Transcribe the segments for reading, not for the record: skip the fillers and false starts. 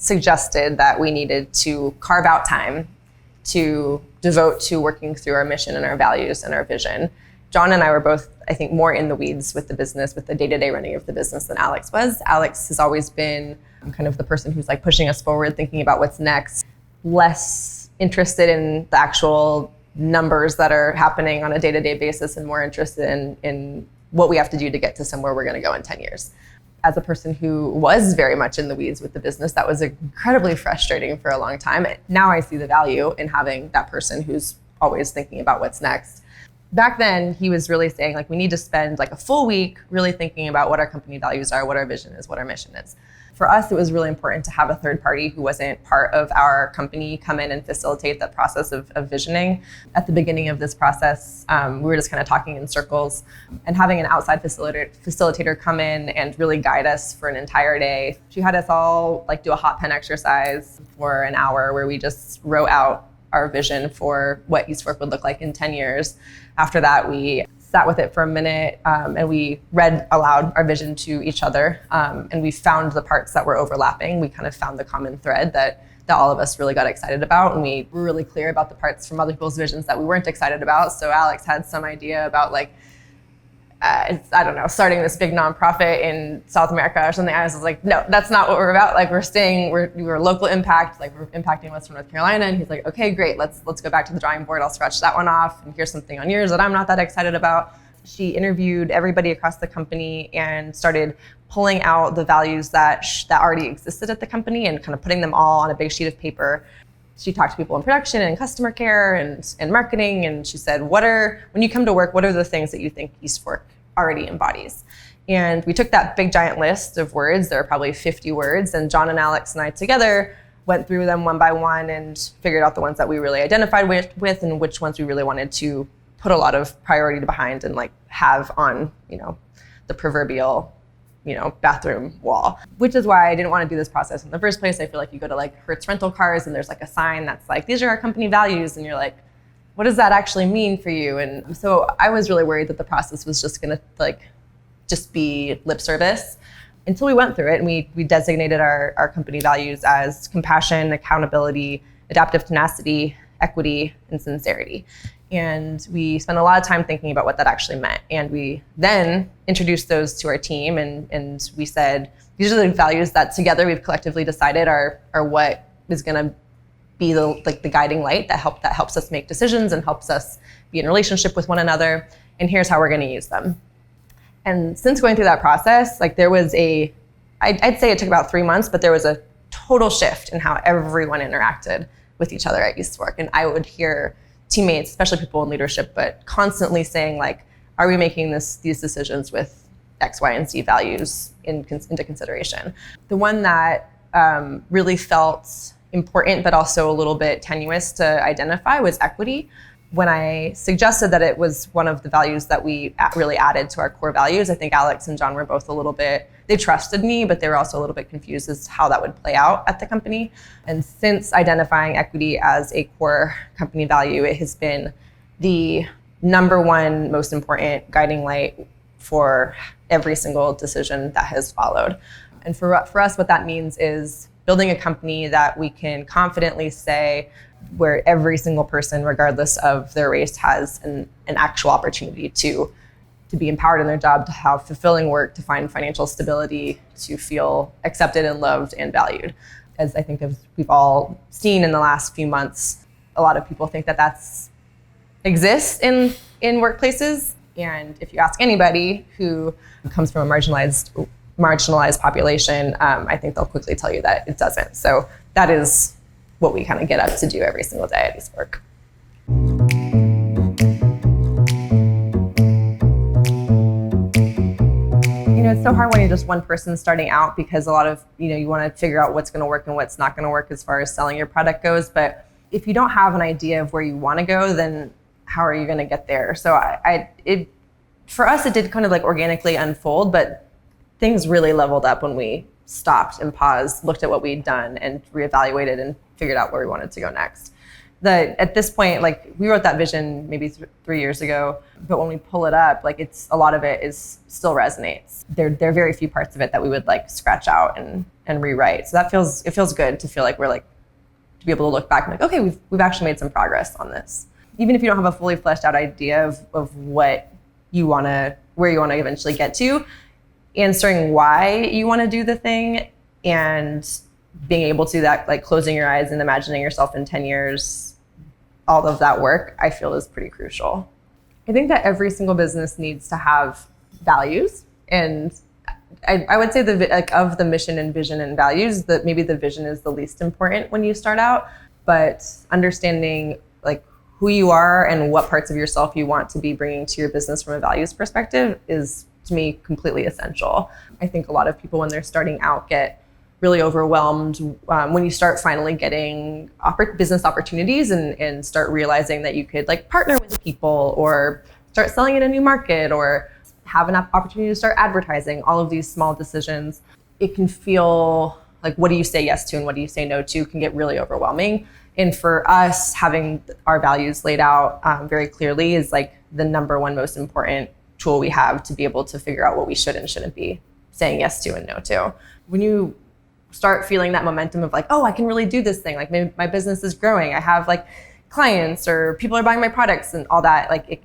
suggested that we needed to carve out time to devote to working through our mission and our values and our vision. John and I were both, I think, more in the weeds with the business, with the day-to-day running of the business than Alex was. Alex has always been kind of the person who's like pushing us forward, thinking about what's next, less interested in the actual numbers that are happening on a day-to-day basis and more interested in what we have to do to get to somewhere we're going to go in 10 years. As a person who was very much in the weeds with the business, that was incredibly frustrating for a long time. Now I see the value in having that person who's always thinking about what's next. Back then, he was really saying, like, we need to spend like a full week really thinking about what our company values are, what our vision is, what our mission is. For us, it was really important to have a third party who wasn't part of our company come in and facilitate that process of visioning. At the beginning of this process, we were just kind of talking in circles, and having an outside facilitator come in and really guide us for an entire day. She had us all like do a hot pen exercise for an hour where we just wrote out our vision for what Eastfork would look like in 10 years. After that, we sat with it for a minute and we read aloud our vision to each other, and we found the parts that were overlapping. We kind of found the common thread that all of us really got excited about, and we were really clear about the parts from other people's visions that we weren't excited about. So Alex had some idea about like, I don't know, starting this big nonprofit in South America or something. I was like, no, that's not what we're about. Like we're local impact, like we're impacting Western North Carolina. And he's like, okay, great, let's go back to the drawing board. I'll scratch that one off. And here's something on yours that I'm not that excited about. She interviewed everybody across the company and started pulling out the values that already existed at the company and kind of putting them all on a big sheet of paper. She talked to people in production and customer care and marketing, and she said, when you come to work, what are the things that you think Eastfork already embodies? And we took that big giant list of words, there are probably 50 words, and John and Alex and I together went through them one by one and figured out the ones that we really identified with and which ones we really wanted to put a lot of priority behind and like have on, the proverbial bathroom wall, which is why I didn't want to do this process in the first place. I feel like you go to like Hertz rental cars and there's like a sign that's like, these are our company values. And you're like, what does that actually mean for you? And so I was really worried that the process was just going to like, just be lip service until we went through it. And we designated our company values as compassion, accountability, adaptive tenacity, equity, and sincerity. And we spent a lot of time thinking about what that actually meant. And we then introduced those to our team and we said, these are the values that together we've collectively decided are what is gonna be the guiding light that helps us make decisions and helps us be in relationship with one another. And here's how we're gonna use them. And since going through that process, like there was I'd say it took about 3 months, but there was a total shift in how everyone interacted with each other at Eastfork. And I would hear teammates, especially people in leadership, but constantly saying like, are we making these decisions with X, Y, and Z values into consideration? The one that really felt important, but also a little bit tenuous to identify was equity. When I suggested that it was one of the values that we really added to our core values, I think Alex and John were both they trusted me, but they were also a little bit confused as to how that would play out at the company. And since identifying equity as a core company value, it has been the number one most important guiding light for every single decision that has followed. And for us, what that means is building a company that we can confidently say where every single person, regardless of their race, has an actual opportunity to be empowered in their job, to have fulfilling work, to find financial stability, to feel accepted and loved and valued. As I think we've all seen in the last few months, a lot of people think that exists in workplaces. And if you ask anybody who comes from a marginalized population, I think they'll quickly tell you that it doesn't. So that is what we kind of get up to do every single day at Eastfork. It's so hard when you're just one person starting out because a lot of, you want to figure out what's going to work and what's not going to work as far as selling your product goes. But if you don't have an idea of where you want to go, then how are you going to get there? So for us, it did kind of like organically unfold, but things really leveled up when we stopped and paused, looked at what we'd done and reevaluated and figured out where we wanted to go next. At this point, like we wrote that vision maybe 3 years ago, but when we pull it up, like a lot of it is still resonates. There are very few parts of it that we would like scratch out and rewrite. So it feels good to feel like we're like, to be able to look back and like, okay, we've actually made some progress on this. Even if you don't have a fully fleshed out idea of what where you want to eventually get to, answering why you want to do the thing and being able to that, like closing your eyes and imagining yourself in 10 years, all of that work, I feel is pretty crucial. I think that every single business needs to have values. And I would say of the mission and vision and values, that maybe the vision is the least important when you start out, but understanding like who you are and what parts of yourself you want to be bringing to your business from a values perspective is, to me, completely essential. I think a lot of people when they're starting out get really overwhelmed when you start finally getting business opportunities and start realizing that you could like partner with people or start selling in a new market or have an opportunity to start advertising. All of these small decisions, it can feel like, what do you say yes to and what do you say no to, can get really overwhelming. And for us, having our values laid out very clearly is like the number one most important tool we have to be able to figure out what we should and shouldn't be saying yes to and no to. When you start feeling that momentum of like, oh, I can really do this thing, like maybe my business is growing, I have like clients or people are buying my products and all that, like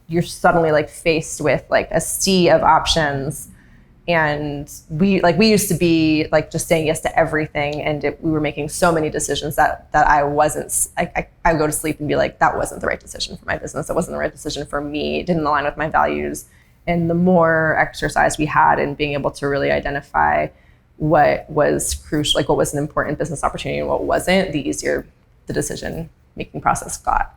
you're suddenly like faced with like a sea of options. And we used to be like just saying yes to everything, and we were making so many decisions that I wasn't. I would go to sleep and be like, that wasn't the right decision for my business. That wasn't the right decision for me. It didn't align with my values. And the more exercise we had in being able to really identify what was crucial, like what was an important business opportunity and what wasn't, the easier the decision making process got.